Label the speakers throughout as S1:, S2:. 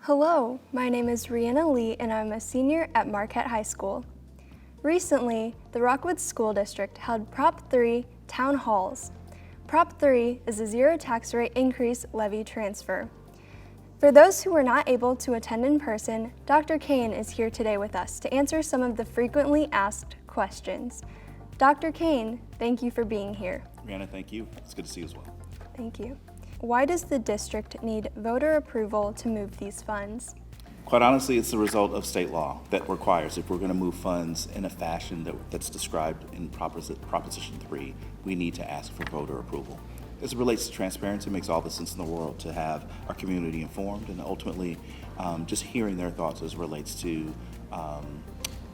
S1: Hello, my name is Rhianna Lee and I'm a senior at Marquette High School. Recently, the Rockwoods School District held Prop 3 town halls. Prop 3 is a zero tax rate increase levy transfer. For those who were not able to attend in person, Dr. Cain is here today with us to answer some of the frequently asked questions. Dr. Cain, thank you for being here.
S2: Rhianna, thank you. It's good to see you as well.
S1: Thank you. Why does the district need voter approval to move these funds?
S2: Quite honestly, it's the result of state law that requires, if we're going to move funds in a fashion that's described in Proposition 3, we need to ask for voter approval. As it relates to transparency, it makes all the sense in the world to have our community informed and ultimately just hearing their thoughts as it relates to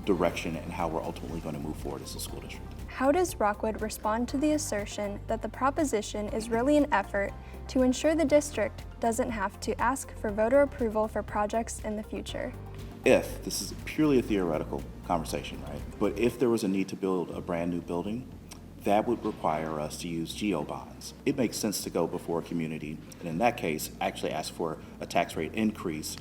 S2: direction and how we're ultimately going to move forward as a school district.
S1: How does Rockwood respond to the assertion that the proposition is really an effort to ensure the district doesn't have to ask for voter approval for projects in the future?
S2: If, this is purely a theoretical conversation, right? But if there was a need to build a brand new building, that would require us to use GO bonds. It makes sense to go before a community, and in that case, actually ask for a tax rate increase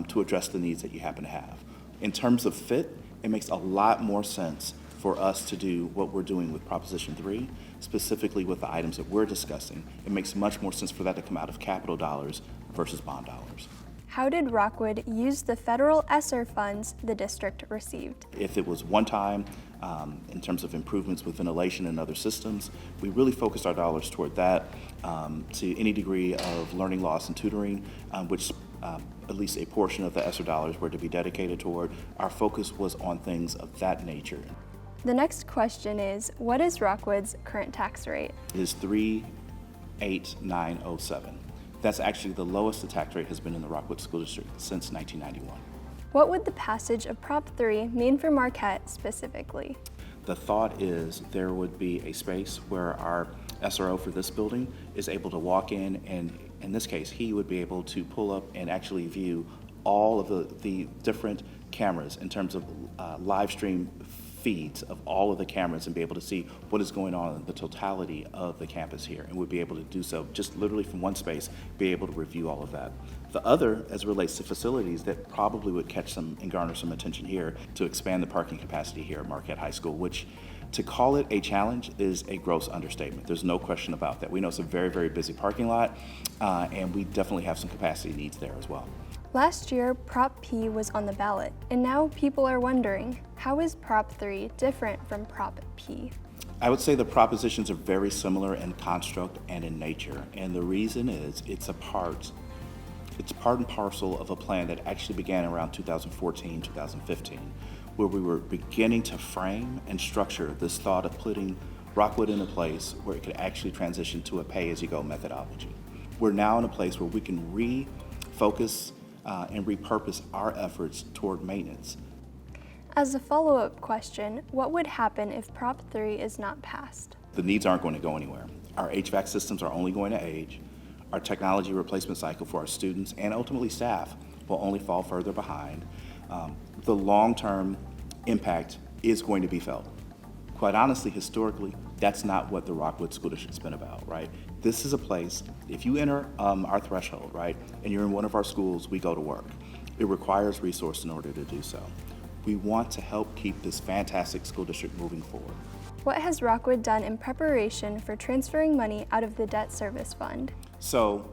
S2: to address the needs that you happen to have. In terms of fit, it makes a lot more sense for us to do what we're doing with Proposition 3, specifically with the items that we're discussing. It makes much more sense for that to come out of capital dollars versus bond dollars.
S1: How did Rockwood use the federal ESSER funds the district received?
S2: If it was one time, in terms of improvements with ventilation and other systems, we really focused our dollars toward that. To any degree of learning loss and tutoring, which at least a portion of the ESSER dollars were to be dedicated toward, our focus was on things of that nature.
S1: The next question is, what is Rockwood's current tax rate?
S2: It is 38907. That's actually the lowest the tax rate has been in the Rockwood School District since 1991.
S1: What would the passage of Prop 3 mean for Marquette specifically?
S2: The thought is there would be a space where our SRO for this building is able to walk in, and in this case, he would be able to pull up and actually view all of the different cameras in terms of live stream feeds of all of the cameras and be able to see what is going on in the totality of the campus here, and would be able to do so just literally from one space, be able to review all of that. The other, as it relates to facilities that probably would catch some and garner some attention here, to expand the parking capacity here at Marquette High School, which to call it a challenge is a gross understatement. There's no question about that. We know it's a very, very busy parking lot, and we definitely have some capacity needs there as well.
S1: Last year, Prop P was on the ballot, and now people are wondering, how is Prop 3 different from Prop P?
S2: I would say the propositions are very similar in construct and in nature, and the reason is it's part and parcel of a plan that actually began around 2014, 2015, where we were beginning to frame and structure this thought of putting Rockwood in a place where it could actually transition to a pay-as-you-go methodology. We're now in a place where we can refocus and repurpose our efforts toward maintenance.
S1: As a follow-up question, what would happen if Prop 3 is not passed?
S2: The needs aren't going to go anywhere. Our HVAC systems are only going to age. Our technology replacement cycle for our students and ultimately staff will only fall further behind. The long-term impact is going to be felt. Quite honestly, historically, that's not what the Rockwood School District's been about, right? This is a place, if you enter our threshold, right, and you're in one of our schools, we go to work. It requires resource in order to do so. We want to help keep this fantastic school district moving forward.
S1: What has Rockwood done in preparation for transferring money out of the debt service fund?
S2: So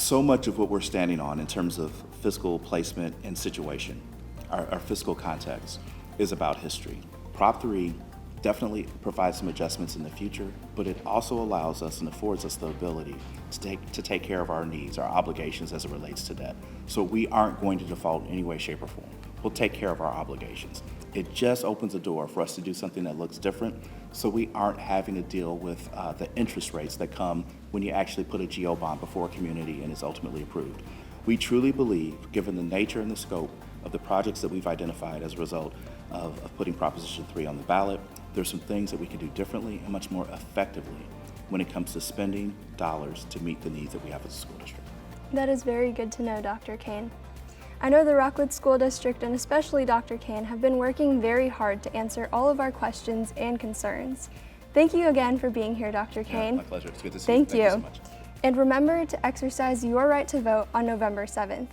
S2: much of what we're standing on in terms of fiscal placement and situation, our fiscal context, is about history. Prop 3 definitely provides some adjustments in the future, but it also allows us and affords us the ability to take care of our needs, our obligations as it relates to debt. So we aren't going to default in any way, shape, or form. We'll take care of our obligations. It just opens a door for us to do something that looks different, so we aren't having to deal with the interest rates that come when you actually put a GO bond before a community and it's ultimately approved. We truly believe, given the nature and the scope of the projects that we've identified as a result of putting Proposition 3 on the ballot, there's some things that we can do differently and much more effectively when it comes to spending dollars to meet the needs that we have as a school district.
S1: That is very good to know, Dr. Cain. I know the Rockwood School District and especially Dr. Cain have been working very hard to answer all of our questions and concerns. Thank you again for being here, Dr. Cain.
S2: My pleasure. It's good to see you.
S1: Thank you.
S2: So much.
S1: And remember to exercise your right to vote on November 7th.